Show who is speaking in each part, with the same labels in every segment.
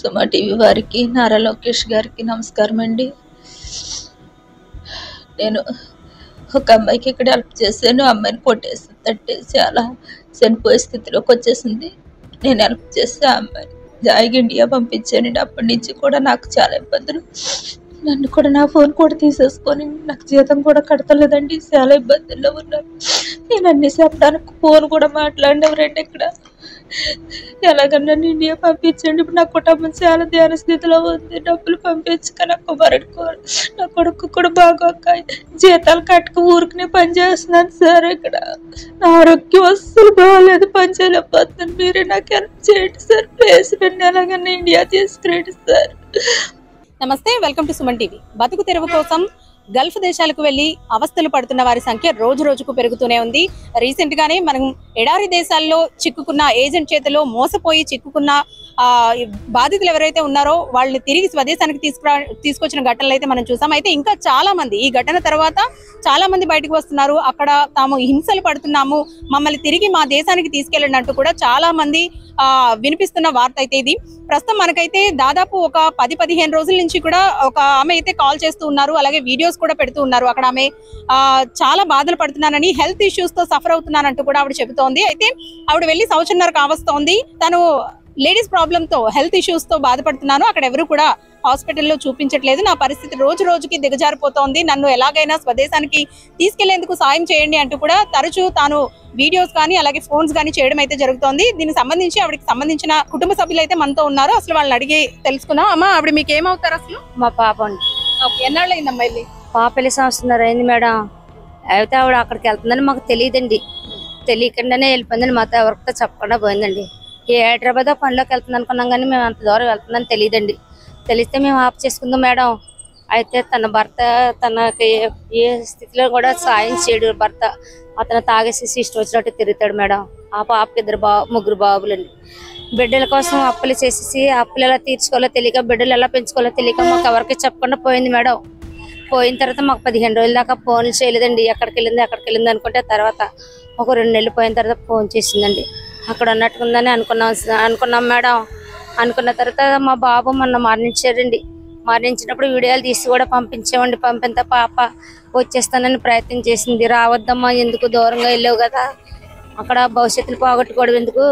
Speaker 1: Suma TV వారికి, నారా లోకేష్ గారికి నమస్కారం అండి. నేను ఒక అమ్మాయికి ఇక్కడ హెల్ప్ చేశాను. అమ్మాయిని కొట్టేసి తట్టేసి అలా చనిపోయే స్థితిలోకి వచ్చేసింది. నేను హెల్ప్ చేసి ఆ అమ్మాయిని జాయిగా ఇండియా పంపించానండి. అప్పటి నుంచి కూడా నాకు చాలా ఇబ్బందులు. నన్ను కూడా నా ఫోన్ కూడా తీసేసుకొని నాకు జీతం కూడా కడతలేదండి. చాలా ఇబ్బందుల్లో ఉన్నాను. నేను అన్ని చెప్పడానికి ఫోన్ కూడా మాట్లాడినవరండి. ఇక్కడ ఎలాగన్నా ఇండియా పంపించండి. ఇప్పుడు నా కుటుంబం చాలా ధ్యాన స్థితిలో ఉంది. డబ్బులు పంపించక నా కుమారుడు నా కొడుకు కూడా బాగోక జీతాలు కట్టుకు ఊరికనే పని చేస్తున్నాను సార్. ఇక్కడ నా ఆరోగ్యం అస్సలు బాగాలేదు, పని చేయలేకపోతున్నాను. మీరే నాకు హెల్ప్ చేయండి సార్. ప్లీజ్ నన్ను ఎలాగన్నా ఇండియా తీసుకురండి సార్.
Speaker 2: నమస్తే, వెల్కమ్ టు సుమన్ టీవీ. బతుకు తెరువు కోసం గల్ఫ్ దేశాలకు వెళ్లి అవస్థలు పడుతున్న వారి సంఖ్య రోజు రోజుకు పెరుగుతూనే ఉంది. రీసెంట్ గానే మనం ఎడారి దేశాల్లో చిక్కుకున్న ఏజెంట్ చేతిలో మోసపోయి చిక్కుకున్న బాధితులు ఎవరైతే ఉన్నారో వాళ్ళని తిరిగి స్వదేశానికి తీసుకొచ్చిన ఘటనలు అయితే మనం చూసాం. అయితే ఇంకా చాలా మంది ఈ ఘటన తర్వాత చాలా మంది బయటకు వస్తున్నారు. అక్కడ తాము హింసలు పడుతున్నాము, మమ్మల్ని తిరిగి మా దేశానికి తీసుకెళ్ళండి అంటూ కూడా చాలా మంది వినిపిస్తున్న వార్త అయితే ఇది. ప్రస్తుతం మనకైతే దాదాపు ఒక 10-15 రోజుల నుంచి కూడా ఒక ఆమె అయితే కాల్ చేస్తూ ఉన్నారు, అలాగే వీడియోస్ కూడా పెడుతూ ఉన్నారు. అక్కడ ఆమె చాలా బాధలు పడుతున్నానని, హెల్త్ ఇష్యూస్ తో సఫర్ అవుతున్నానంటూ కూడా ఆవిడ చెబుతోంది. అయితే ఆవిడ వెళ్లి సంవత్సరన్నర కావస్తోంది. తను లేడీస్ ప్రాబ్లమ్ తో, హెల్త్ ఇష్యూస్ తో బాధపడుతున్నాను, అక్కడ ఎవరు కూడా హాస్పిటల్లో చూపించట్లేదు, నా పరిస్థితి రోజు రోజుకి దిగజారిపోతోంది, నన్ను ఎలాగైనా స్వదేశానికి తీసుకెళ్లేందుకు సాయం చేయండి అంటూ కూడా తరచూ తాను వీడియోస్ కానీ అలాగే ఫోన్స్ కానీ చేయడం అయితే జరుగుతోంది. దీనికి సంబంధించి ఆవిడకి సంబంధించిన కుటుంబ సభ్యులు అయితే మనతో ఉన్నారు. అసలు వాళ్ళని అడిగి తెలుసుకుందాం. అమ్మా, ఆవిడ మీకు ఏమవుతారు అసలు?
Speaker 3: మా పాప అండి.
Speaker 2: ఎన్నాళ్ళు అయిందమ్మా వెళ్ళి?
Speaker 3: పాప వెళ్ళి సంవత్సరం అయింది మేడం. అయితే ఆవిడ అక్కడికి వెళ్తుందని మాకు తెలియదండి. తెలియకుండానే వెళ్ళిపోయిందని మాతో ఎవరితో చెప్పకుండా పోయిందండి. ఏ హైదరాబాద్ పనిలోకి వెళ్తుంది అనుకున్నాం, కానీ మేము అంత దూరం వెళ్తుందని తెలియదండి. తెలిస్తే మేము ఆఫ్ చేసుకుందాం మేడం. అయితే తన భర్త తనకి ఏ స్థితిలో కూడా సాయం చేయడు. భర్త అతను తాగేసి ఇష్టం వచ్చినట్టు తిరుగుతాడు మేడం. ఆ పాపకి ముగ్గురు బాబులండి. బిడ్డల కోసం అప్పులు చేసేసి అప్పులు ఎలా తీర్చుకోవాలో తెలియక, బిడ్డలు ఎలా పెంచుకోవాలో తెలియక మాకు ఎవరికి చెప్పకుండా పోయింది మేడం. పోయిన తర్వాత మాకు 15 రోజుల దాకా ఫోన్లు చేయలేదండి. ఎక్కడికి వెళ్ళింది అనుకుంటే తర్వాత ఒక 2 నెలలు పోయిన తర్వాత ఫోన్ చేసిందండి. అక్కడ ఉన్నట్టుకుందని అనుకున్నాం మేడం. అనుకున్న తర్వాత మా బాబు మొన్న మరణించారండి. మరణించినప్పుడు వీడియోలు తీసి కూడా పంపించామండి. పంపిన పాప వచ్చేస్తానని ప్రయత్నం చేసింది. రావద్దమ్మా, ఎందుకు దూరంగా వెళ్ళావు కదా, అక్కడ భవిష్యత్తులు పోగొట్టుకోవడం ఎందుకు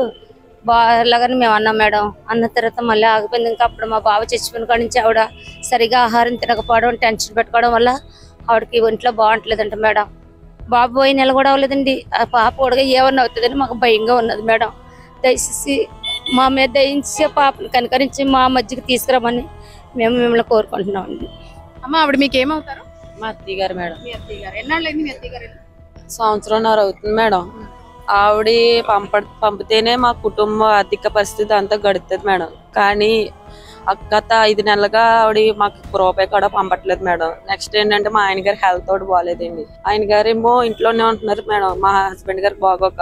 Speaker 3: బాగాలని మేము అన్నాం మేడం. అన్న తర్వాత మళ్ళీ ఆగిపోయింది. ఇంకా అప్పుడు మా బాబు చచ్చిపోయిన కాడి నుంచి ఆవిడ సరిగా ఆహారం తినకపోవడం, టెన్షన్ పెట్టుకోవడం వల్ల ఆవిడకి ఒంట్లో బాగుంటలేదంట మేడం. బాబు పోయి నెల కూడా అవ్వలేదండి. ఆ పాప కూడా ఏమన్నా అవుతుందని మాకు భయంగా ఉన్నది మేడం. దయచేసి మా మీద దయించి పాపను కనుకరించి మా మధ్యకి తీసుకురామని మేము మిమ్మల్ని కోరుకుంటున్నాం అండి.
Speaker 2: అమ్మ, ఆవిడ మీకు ఏమవుతారు?
Speaker 4: మా అత్తయ్య గారు మేడం.
Speaker 2: మీ అత్తయ్య గారు. ఎన్నాళ్ళు అయింది మీ అత్తయ్య గారు?
Speaker 4: సంవత్సరంన్నర అవుతుంది మేడం. ఆవిడ పంపితేనే మా కుటుంబ ఆర్థిక పరిస్థితి అంతా గడుస్తుంది మేడం. కానీ గత 5 నెలలుగా ఆవిడ మాకు రూపాయి కూడా పంపట్లేదు మేడం. నెక్స్ట్ ఏంటంటే మా ఆయన గారి హెల్త్ తోటి బాగాలేదండి. ఆయన గారు ఏమో ఇంట్లోనే ఉంటున్నారు మేడం. మా హస్బెండ్ గారు బాగోక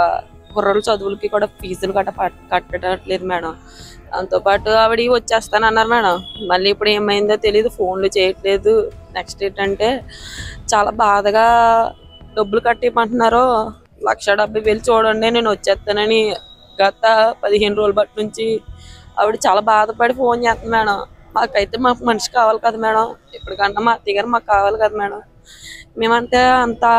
Speaker 4: కుర్రలు చదువులకి కూడా ఫీజులు కట్టట్లేదు మేడం. దాంతోపాటు ఆవిడ వచ్చేస్తానన్నారు మేడం. మళ్ళీ ఇప్పుడు ఏమైందో తెలియదు, ఫోన్లు చేయట్లేదు. నెక్స్ట్ ఏంటంటే చాలా బాధగా డబ్బులు కట్టేయమంటున్నారు. 1,70,000 చూడండి నేను వచ్చేస్తానని గత 15 రోజుల బట్టి నుంచి ఆవిడ చాలా బాధపడి ఫోన్ చేస్తుంది మేడం. మాకైతే మాకు మనిషి కావాలి కదా మేడం. ఇప్పటికన్నా మా అత్తయ్య గారు మాకు కావాలి కదా మేడం. మేమంతే అంతా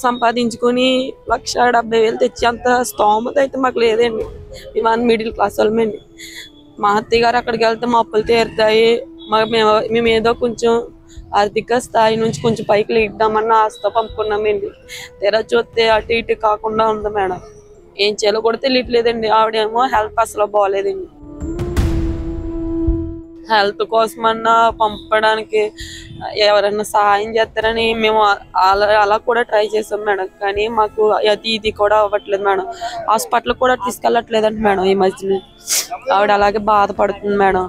Speaker 4: సంపాదించుకుని 1,70,000 తెచ్చి అంత స్తోమత అయితే మాకు లేదండి. మేము మిడిల్ క్లాస్ వాళ్ళమండి. మా అత్తయ్య గారు అక్కడికి వెళ్తే మా అప్పులు తీరుతాయి, మేము ఏదో కొంచెం ఆర్థిక స్థాయి నుంచి కొంచెం పైకి లేద్దామన్న ఆశతో పంపుకున్నామండి. తెర చూస్తే అటు ఇటు కాకుండా ఉంది మేడం. ఏం చేయాలో కూడా తెలియట్లేదండి. ఆవిడేమో హెల్త్ అసలు బాగోలేదండి. హెల్త్ కోసమన్నా పంపడానికి ఎవరైనా సహాయం చేస్తారని మేము అలా కూడా ట్రై చేసాం మేడం. కానీ మాకు ఇది కూడా అవ్వట్లేదు మేడం. హాస్పిటల్ కూడా తీసుకెళ్ళట్లేదంట మేడం. ఈ మధ్యన ఆవిడ అలాగే బాధపడుతుంది మేడం.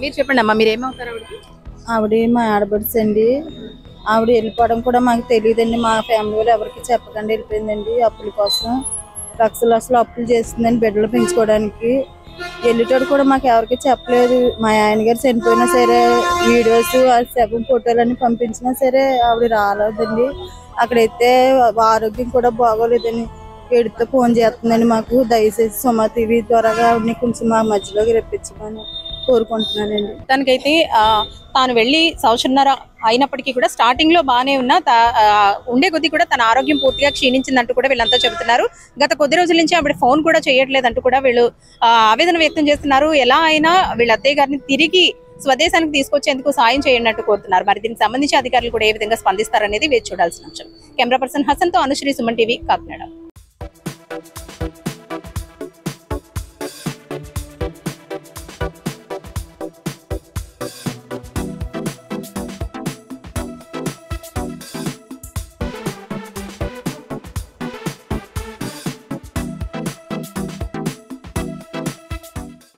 Speaker 2: మీరు చెప్పండి అమ్మా, మీరు ఏమవుతారు ఆవిడకి?
Speaker 5: ఆవిడ మా ఆడబడుచు అండి. ఆవిడ వెళ్ళిపోవడం కూడా మాకు తెలియదండి. మా ఫ్యామిలీలో ఎవరికి చెప్పకుండా వెళ్ళిపోయిందండి. అప్పుల కోసం లక్షలు అప్పులు చేస్తుందండి బిడ్డలు పెంచుకోవడానికి. వెళ్ళేటోడు కూడా మాకు ఎవరికి చెప్పలేదు. మా ఆయన గారు చనిపోయినా సరే వీడియోస్ శవం ఫోటోలన్నీ పంపించినా సరే ఆవిడ రాలేదండి. అక్కడైతే ఆరోగ్యం కూడా బాగోలేదని ఏడుతో ఫోన్ చేస్తుందండి. మాకు దయచేసి సుమ టీవీ ద్వారాగా ఆవిడని కొంచెం మా మధ్యలోకి రప్పించమని కోరుకుంటున్నానండి.
Speaker 2: తనకైతే తాను వెళ్ళి సంవత్సరన్నర అయినప్పటికీ కూడా స్టార్టింగ్ లో బాగానే ఉన్నా ఉండే కొద్దీ కూడా తన ఆరోగ్యం పూర్తిగా క్షీణించిందంటూ కూడా వీళ్ళంతా చెబుతున్నారు. గత కొద్ది రోజుల నుంచి ఆవిడ ఫోన్ కూడా చేయట్లేదంటూ కూడా వీళ్ళు ఆవేదన వ్యక్తం చేస్తున్నారు. ఎలా అయినా వీళ్ళ అత్తయ్య గారిని తిరిగి స్వదేశానికి తీసుకొచ్చేందుకు సాయం చేయనట్టు కోరుతున్నారు. మరి దీనికి సంబంధించి అధికారులు కూడా ఏ విధంగా స్పందిస్తారనేది వేచి చూడాల్సిన అంశం. కెమెరా పర్సన్ హసన్ తో అనుశ్రీ, సుమన్ టీవీ, కాకినాడ.